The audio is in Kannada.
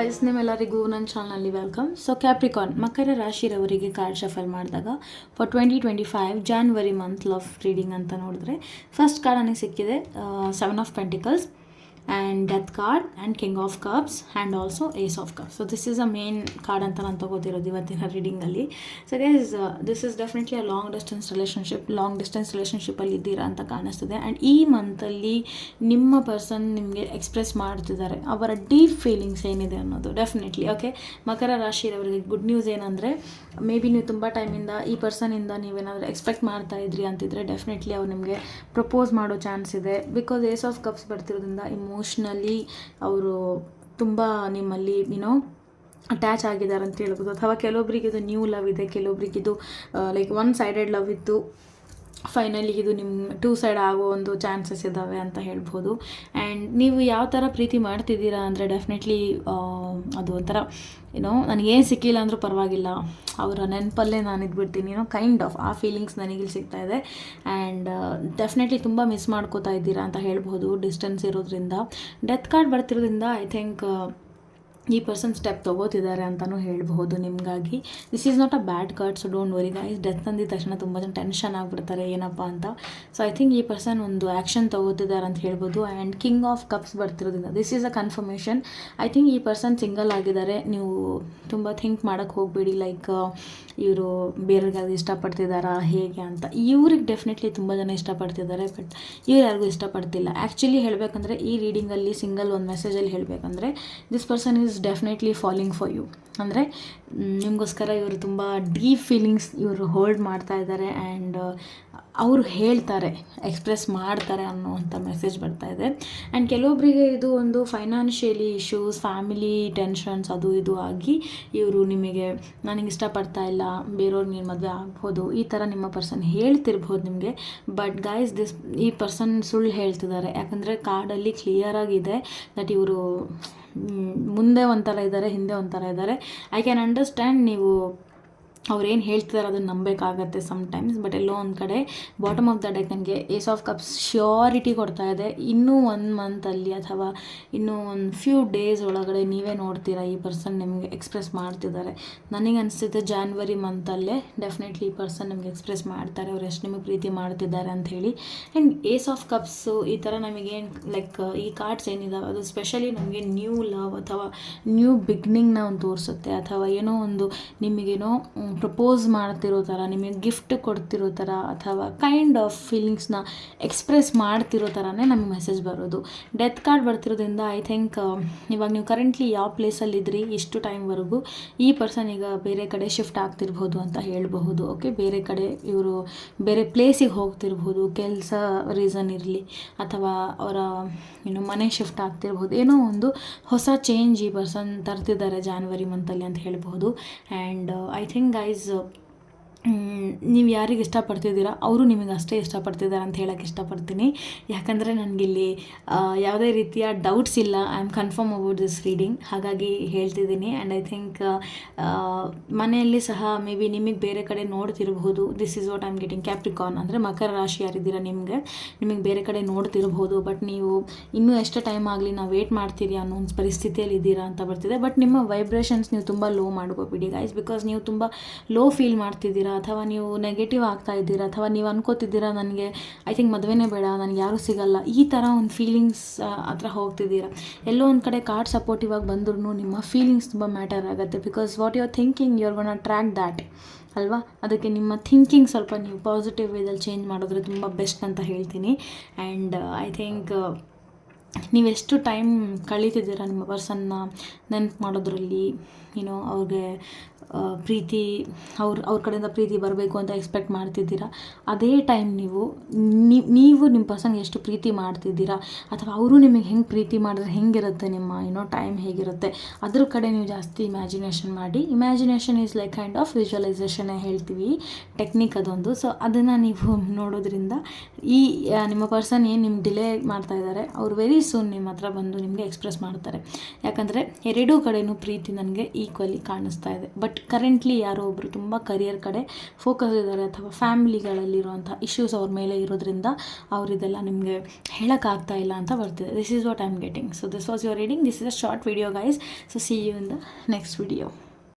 ಗಾಯ್ಸ್, ನಿಮ್ಮೆಲ್ಲರಿಗೂ ನನ್ನ ಚಾನಲ್ನಲ್ಲಿ ವೆಲ್ಕಮ್. ಸೊ ಕ್ಯಾಪ್ರಿಕಾನ್ ಮಕರ ರಾಶಿರವರಿಗೆ ಕಾರ್ಡ್ ಶಫಲ್ ಮಾಡಿದಾಗ for 2025 January month love reading ಅಂತ ನೋಡಿದ್ರೆ ಫಸ್ಟ್ ಕಾರ್ಡ್ ನನಗೆ ಸಿಕ್ಕಿದೆ 7 of pentacles and death card and king of cups and also ace of cups. So this is a main card ಅಂತ ನಾನು ತಗೋತಿರೋದು ಇವತ್ತಿನ ರೀಡಿಂಗಲ್ಲಿ. So this is definitely a long distance ರಿಲೇಷನ್ಶಿಪ್ಪಲ್ಲಿ ಇದ್ದೀರಾ ಅಂತ ಕಾಣಿಸ್ತದೆ. ಆ್ಯಂಡ್ ಈ ಮಂತಲ್ಲಿ ನಿಮ್ಮ ಪರ್ಸನ್ ನಿಮಗೆ ಎಕ್ಸ್ಪ್ರೆಸ್ ಮಾಡ್ತಿದ್ದಾರೆ ಅವರ ಡೀಪ್ ಫೀಲಿಂಗ್ಸ್ ಏನಿದೆ ಅನ್ನೋದು. ಡೆಫಿನೆಟ್ಲಿ ಓಕೆ, ಮಕರ ರಾಶಿಯವರಿಗೆ ಗುಡ್ ನ್ಯೂಸ್ ಏನಂದರೆ, ಮೇ ಬಿ ನೀವು ತುಂಬ ಟೈಮಿಂದ ಈ ಪರ್ಸನಿಂದ ನೀವೇನಾದರೂ ಎಕ್ಸ್ಪೆಕ್ಟ್ ಮಾಡ್ತಾ ಇದ್ರಿ ಅಂತಿದ್ರೆ ಡೆಫಿನೆಟ್ಲಿ ಅವ್ರು ನಿಮಗೆ ಪ್ರಪೋಸ್ ಮಾಡೋ ಚಾನ್ಸ್ ಇದೆ. ಬಿಕಾಸ್ ಏಸ್ ಆಫ್ ಕಪ್ಸ್ ಬರ್ತಿರೋದ್ರಿಂದ ಇಮೋಷ್ನಲಿ ಅವರು ತುಂಬ ನಿಮ್ಮಲ್ಲಿ ಅಟ್ಯಾಚ್ ಆಗಿದ್ದಾರೆ ಅಂತ ಹೇಳ್ಬೋದು. ಅಥವಾ ಕೆಲವೊಬ್ಬರಿಗೆ ಇದು ನ್ಯೂ ಲವ್ ಇದೆ, ಕೆಲವೊಬ್ರಿಗೆ ಇದು ಲೈಕ್ ಒನ್ ಸೈಡೆಡ್ ಲವ್ ಇತ್ತು, ಫೈನಲಿ ಇದು ನಿಮ್ಮ 2 ಸೈಡ್ ಆಗೋ ಒಂದು ಚಾನ್ಸಸ್ ಇದ್ದಾವೆ ಅಂತ ಹೇಳ್ಬೋದು. ಆ್ಯಂಡ್ ನೀವು ಯಾವ ಥರ ಪ್ರೀತಿ ಮಾಡ್ತಿದ್ದೀರಾ ಅಂದರೆ ಡೆಫಿನೆಟ್ಲಿ ಅದು ಒಂಥರ ನನಗೇನು ಸಿಕ್ಕಿಲ್ಲ ಅಂದರೂ ಪರವಾಗಿಲ್ಲ, ಅವರ ನೆನಪಲ್ಲೇ ನಾನು ಇದ್ಬಿಡ್ತೀನಿ ಕೈಂಡ್ ಆಫ್ ಆ ಫೀಲಿಂಗ್ಸ್ ನನಗಿಲ್ಲಿ ಸಿಗ್ತಾಯಿದೆ. ಆ್ಯಂಡ್ ಡೆಫಿನೆಟ್ಲಿ ತುಂಬ ಮಿಸ್ ಮಾಡ್ಕೋತಾ ಇದ್ದೀರಾ ಅಂತ ಹೇಳ್ಬೋದು ಡಿಸ್ಟೆನ್ಸ್ ಇರೋದ್ರಿಂದ. ಡೆತ್ ಕಾರ್ಡ್ ಬರ್ತಿರೋದ್ರಿಂದ ಐ ಥಿಂಕ್ ಈ ಪರ್ಸನ್ ಸ್ಟೆಪ್ ತೊಗೋತಿದ್ದಾರೆ ಅಂತಲೂ ಹೇಳ್ಬಹುದು ನಿಮಗಾಗಿ. This is not a bad card, so don't worry guys. Death ಅಂದಿದ ತಕ್ಷಣ ತುಂಬ ಜನ ಟೆನ್ಷನ್ ಆಗಿಬಿಡ್ತಾರೆ ಏನಪ್ಪ ಅಂತ. ಸೊ ಐ ಥಿಂಕ್ ಈ ಪರ್ಸನ್ ಒಂದು ಆ್ಯಕ್ಷನ್ ತೊಗೋತಿದ್ದಾರೆ ಅಂತ ಹೇಳ್ಬೋದು. ಆ್ಯಂಡ್ ಕಿಂಗ್ ಆಫ್ ಕಪ್ಸ್ ಬರ್ತಿರೋದ್ರಿಂದ this is a confirmation. I think ಈ ಪರ್ಸನ್ ಸಿಂಗಲ್ ಆಗಿದ್ದಾರೆ. ನೀವು ತುಂಬ ಥಿಂಕ್ ಮಾಡೋಕ್ಕೆ ಹೋಗಬೇಡಿ ಲೈಕ್ ಇವರು ಬೇರೆಯವ್ರಿಗಾದ್ರು ಇಷ್ಟಪಡ್ತಿದ್ದಾರಾ ಹೇಗೆ ಅಂತ. ಇವ್ರಿಗೆ ಡೆಫಿನೆಟ್ಲಿ ತುಂಬ ಜನ ಇಷ್ಟಪಡ್ತಿದ್ದಾರೆ, ಬಟ್ ಇವ್ರು ಯಾರಿಗೂ ಇಷ್ಟಪಡ್ತಿಲ್ಲ. ಆ್ಯಕ್ಚುಲಿ ಹೇಳಬೇಕಂದ್ರೆ ಈ ರೀಡಿಂಗಲ್ಲಿ ಸಿಂಗಲ್ ಒಂದು ಮೆಸೇಜಲ್ಲಿ ಹೇಳಬೇಕಂದ್ರೆ this person is definitely falling for you. ಅಂದರೆ ನಿಮಗೋಸ್ಕರ ಇವರು ತುಂಬ ಡೀಪ್ ಫೀಲಿಂಗ್ಸ್ ಇವರು ಹೋಲ್ಡ್ ಮಾಡ್ತಾ ಇದ್ದಾರೆ. ಆ್ಯಂಡ್ ಅವರು ಹೇಳ್ತಾರೆ, ಎಕ್ಸ್ಪ್ರೆಸ್ ಮಾಡ್ತಾರೆ ಅನ್ನೋವಂಥ ಮೆಸೇಜ್ ಬರ್ತಾ ಇದೆ. ಆ್ಯಂಡ್ ಕೆಲವೊಬ್ಬರಿಗೆ ಇದು ಒಂದು ಫೈನಾನ್ಷಿಯಲಿ ಇಶ್ಯೂಸ್, ಫ್ಯಾಮಿಲಿ ಟೆನ್ಷನ್ಸ್ ಅದು ಇದು ಆಗಿ ಇವರು ನಿಮಗೆ ನನಗೆ ಇಷ್ಟಪಡ್ತಾ ಇಲ್ಲ, ಬೇರೆಯವ್ರಿಗೆ ನೀನು ಮದುವೆ ಆಗ್ಬೋದು, ಈ ಥರ ನಿಮ್ಮ ಪರ್ಸನ್ ಹೇಳ್ತಿರ್ಬೋದು ನಿಮಗೆ. ಬಟ್ ಗೈಸ್ ಈ ಪರ್ಸನ್ ಸುಳ್ಳು ಹೇಳ್ತಿದ್ದಾರೆ. ಯಾಕಂದರೆ ಕಾರ್ಡಲ್ಲಿ ಕ್ಲಿಯರಾಗಿದೆ ದಟ್ ಇವರು ಮುಂದೆ ಒಂಥರ ಇದ್ದಾರೆ, ಹಿಂದೆ ಒಂಥರ ಇದ್ದಾರೆ. ಐ ಕ್ಯಾನ್ ಅಂಡರ್ಸ್ಟ್ಯಾಂಡ್ ನೀವು ಅವ್ರೇನು ಹೇಳ್ತಿದ್ದಾರೆ ಅದನ್ನು ನಂಬೇಕಾಗತ್ತೆ ಸಮ್ಟೈಮ್ಸ್. ಬಟ್ ಎಲ್ಲೋ ಒಂದು ಕಡೆ ಬಾಟಮ್ ಆಫ್ ದ ಡೆಕ್ ನನಗೆ ಏಸ್ ಆಫ್ ಕಪ್ಸ್ ಶ್ಯೂರಿಟಿ ಕೊಡ್ತಾ ಇದೆ. ಇನ್ನೂ 1 ಮಂತಲ್ಲಿ ಅಥವಾ ಇನ್ನೂ ಒಂದು ಫ್ಯೂ ಡೇಸ್ ಒಳಗಡೆ ನೀವೇ ನೋಡ್ತೀರಾ ಈ ಪರ್ಸನ್ ನಿಮಗೆ ಎಕ್ಸ್ಪ್ರೆಸ್ ಮಾಡ್ತಿದ್ದಾರೆ. ನನಗೆ ಅನಿಸ್ತಿದೆ ಜಾನ್ವರಿ ಮಂತಲ್ಲೇ ಡೆಫಿನೆಟ್ಲಿ ಈ ಪರ್ಸನ್ ನಿಮಗೆ ಎಕ್ಸ್ಪ್ರೆಸ್ ಮಾಡ್ತಾರೆ ಅವ್ರು ಎಷ್ಟು ನಿಮಗೆ ಪ್ರೀತಿ ಮಾಡ್ತಿದ್ದಾರೆ ಅಂತ ಹೇಳಿ. ಆ್ಯಂಡ್ ಏಸ್ ಆಫ್ ಕಪ್ಸು ಈ ಥರ ನಮಗೇನು ಲೈಕ್ ಈ ಕಾರ್ಡ್ಸ್ ಏನಿದಾವೆ ಅದು ಸ್ಪೆಷಲಿ ನಮಗೆ ನ್ಯೂ ಲವ್ ಅಥವಾ ನ್ಯೂ ಬಿಗ್ನಿಂಗ್ನ ಒಂದು ತೋರಿಸುತ್ತೆ. ಅಥವಾ ಏನೋ ಒಂದು ನಿಮಗೇನೋ ಪ್ರಪೋಸ್ ಮಾಡ್ತಿರೋ ಥರ, ನಿಮಗೆ ಗಿಫ್ಟ್ ಕೊಡ್ತಿರೋ ಥರ, ಅಥವಾ ಕೈಂಡ್ ಆಫ್ ಫೀಲಿಂಗ್ಸ್ನ ಎಕ್ಸ್ಪ್ರೆಸ್ ಮಾಡ್ತಿರೋ ಥರನೇ ನಮಗೆ ಮೆಸೇಜ್ ಬರೋದು. ಡೆತ್ ಕಾರ್ಡ್ ಬರ್ತಿರೋದ್ರಿಂದ ಐ ಥಿಂಕ್ ಇವಾಗ ನೀವು ಕರೆಂಟ್ಲಿ ಯಾವ ಪ್ಲೇಸಲ್ಲಿದ್ರಿ ಇಷ್ಟು ಟೈಮ್ವರೆಗೂ ಈ ಪರ್ಸನ್ ಈಗ ಬೇರೆ ಕಡೆ ಶಿಫ್ಟ್ ಆಗ್ತಿರ್ಬೋದು ಅಂತ ಹೇಳಬಹುದು. ಓಕೆ, ಬೇರೆ ಕಡೆ ಇವರು ಬೇರೆ ಪ್ಲೇಸಿಗೆ ಹೋಗ್ತಿರ್ಬೋದು, ಕೆಲಸ ರೀಸನ್ ಇರಲಿ, ಅಥವಾ ಅವರ ಮನೆ ಶಿಫ್ಟ್ ಆಗ್ತಿರ್ಬೋದು. ಏನೋ ಒಂದು ಹೊಸ ಚೇಂಜ್ ಈ ಪರ್ಸನ್ ತರ್ತಿದ್ದಾರೆ ಜಾನ್ವರಿ ಮಂತಲ್ಲಿ ಅಂತ ಹೇಳ್ಬೋದು. ಆ್ಯಂಡ್ ಐ ಥಿಂಕ್ ಗೈಸ್ ನೀವು ಯಾರಿಗೆ ಇಷ್ಟಪಡ್ತಿದ್ದೀರಾ ಅವರು ನಿಮಗೆ ಅಷ್ಟೇ ಇಷ್ಟಪಡ್ತಿದ್ದಾರೆ ಅಂತ ಹೇಳೋಕ್ಕೆ ಇಷ್ಟಪಡ್ತೀನಿ. ಯಾಕಂದರೆ ನನಗಿಲ್ಲಿ ಯಾವುದೇ ರೀತಿಯ ಡೌಟ್ಸ್ ಇಲ್ಲ. I am confirm about this reading, ಹಾಗಾಗಿ ಹೇಳ್ತಿದ್ದೀನಿ. ಆ್ಯಂಡ್ ಐ ಥಿಂಕ್ ಮನೆಯಲ್ಲಿ ಸಹ ಮೇ ಬಿ ನಿಮಗೆ ಬೇರೆ ಕಡೆ ನೋಡ್ತಿರ್ಬೋದು. This is what I am getting. Capricorn ಅಂದರೆ ಮಕರ ರಾಶಿ ಯಾರಿದ್ದೀರಾ ನಿಮಗೆ ಬೇರೆ ಕಡೆ ನೋಡ್ತಿರ್ಬೋದು. ಬಟ್ ನೀವು ಇನ್ನೂ ಎಷ್ಟು ಟೈಮ್ ಆಗಲಿ ನಾವು ವೇಟ್ ಮಾಡ್ತೀರಿ ಅನ್ನೋ ಒಂದು ಪರಿಸ್ಥಿತಿಯಲ್ಲಿ ಇದ್ದೀರಾ ಅಂತ ಬರ್ತಿದೆ. ಬಟ್ ನಿಮ್ಮ ವೈಬ್ರೇಷನ್ಸ್ ನೀವು ತುಂಬ ಲೋ ಮಾಡ್ಕೋಬಿಡಿ ಗೈಸ್. ಬಿಕಾಸ್ ನೀವು ತುಂಬ ಲೋ ಫೀಲ್ ಮಾಡ್ತಿದ್ದೀರಾ, ಅಥವಾ ನೀವು ನೆಗೆಟಿವ್ ಆಗ್ತಾ ಇದ್ದೀರಾ, ಅಥವಾ ನೀವು ಅನ್ಕೋತಿದ್ದೀರಾ ನನಗೆ ಐ ಥಿಂಕ್ ಮದುವೆನೇ ಬೇಡ, ನನಗೆ ಯಾರೂ ಸಿಗಲ್ಲ, ಈ ಥರ ಒಂದು ಫೀಲಿಂಗ್ಸ್ ಹತ್ರ ಹೋಗ್ತಿದ್ದೀರಾ. ಎಲ್ಲೋ ಒಂದು ಕಡೆ ಕಾರ್ಡ್ ಸಪೋರ್ಟಿವ್ ಆಗಿ ಬಂದ್ರೂ ನಿಮ್ಮ ಫೀಲಿಂಗ್ಸ್ ತುಂಬ ಮ್ಯಾಟರ್ ಆಗುತ್ತೆ. Because what you are thinking you are gonna track that ಅಲ್ವಾ. ಅದಕ್ಕೆ ನಿಮ್ಮ ಥಿಂಕಿಂಗ್ ಸ್ವಲ್ಪ ನೀವು ಪಾಸಿಟಿವ್ ವೇದಲ್ಲಿ ಚೇಂಜ್ ಮಾಡಿದ್ರೆ ತುಂಬ ಬೆಸ್ಟ್ ಅಂತ ಹೇಳ್ತೀನಿ. ಆ್ಯಂಡ್ ಐ ಥಿಂಕ್ ನೀವೆಷ್ಟು ಟೈಮ್ ಕಳೀತಿದ್ದೀರಾ ನಿಮ್ಮ ಪರ್ಸನ್ನ ನೆನಪು ಮಾಡೋದ್ರಲ್ಲಿ, ಅವ್ರಿಗೆ ಪ್ರೀತಿ ಅವ್ರ ಕಡೆಯಿಂದ ಪ್ರೀತಿ ಬರಬೇಕು ಅಂತ ಎಕ್ಸ್ಪೆಕ್ಟ್ ಮಾಡ್ತಿದ್ದೀರಾ. ಅದೇ ಟೈಮ್ ನೀವು ನಿಮ್ಮ ಪರ್ಸನ್ಗೆ ಎಷ್ಟು ಪ್ರೀತಿ ಮಾಡ್ತಿದ್ದೀರಾ, ಅಥವಾ ಅವರು ನಿಮಗೆ ಹೆಂಗೆ ಪ್ರೀತಿ ಮಾಡಿದ್ರೆ ಹೆಂಗಿರುತ್ತೆ ನಿಮ್ಮ ಟೈಮ್ ಹೇಗಿರುತ್ತೆ ಅದ್ರ ಕಡೆ ನೀವು ಜಾಸ್ತಿ ಇಮ್ಯಾಜಿನೇಷನ್ ಮಾಡಿ. Imagination is like kind of ವಿಜುವಲೈಸೇಷನ್ನೇ ಹೇಳ್ತೀವಿ, ಟೆಕ್ನಿಕ್ ಅದೊಂದು. ಸೊ ಅದನ್ನು ನೀವು ನೋಡೋದ್ರಿಂದ ಈ ನಿಮ್ಮ ಪರ್ಸನ್ ಏನು ನಿಮ್ಗೆ ಡಿಲೇ ಮಾಡ್ತಾ ಇದ್ದಾರೆ ಅವ್ರು ವೆರಿ ವೆರಿ ಸೂನ್ ನಿಮ್ಮ ಹತ್ರ ಬಂದು ನಿಮಗೆ ಎಕ್ಸ್ಪ್ರೆಸ್ ಮಾಡ್ತಾರೆ. ಯಾಕಂದರೆ ಎರಡೂ ಕಡೆಯೂ ಪ್ರೀತಿ ನನಗೆ ಈಕ್ವಲಿ ಕಾಣಿಸ್ತಾ ಇದೆ. ಬಟ್ ಕರೆಂಟ್ಲಿ ಯಾರೋ ಒಬ್ಬರು ತುಂಬ ಕರಿಯರ್ ಕಡೆ ಫೋಕಸ್ ಇದ್ದಾರೆ ಅಥವಾ ಫ್ಯಾಮಿಲಿಗಳಲ್ಲಿರುವಂಥ ಇಶ್ಯೂಸ್ ಅವ್ರ ಮೇಲೆ ಇರೋದ್ರಿಂದ ಅವರಿದೆಲ್ಲ ನಿಮಗೆ ಹೇಳೋಕ್ಕಾಗ್ತಾ ಇಲ್ಲ ಅಂತ ಬರ್ತಿದೆ. This is what I am getting. So this was your reading. This is a short video guys. So see you in the next video.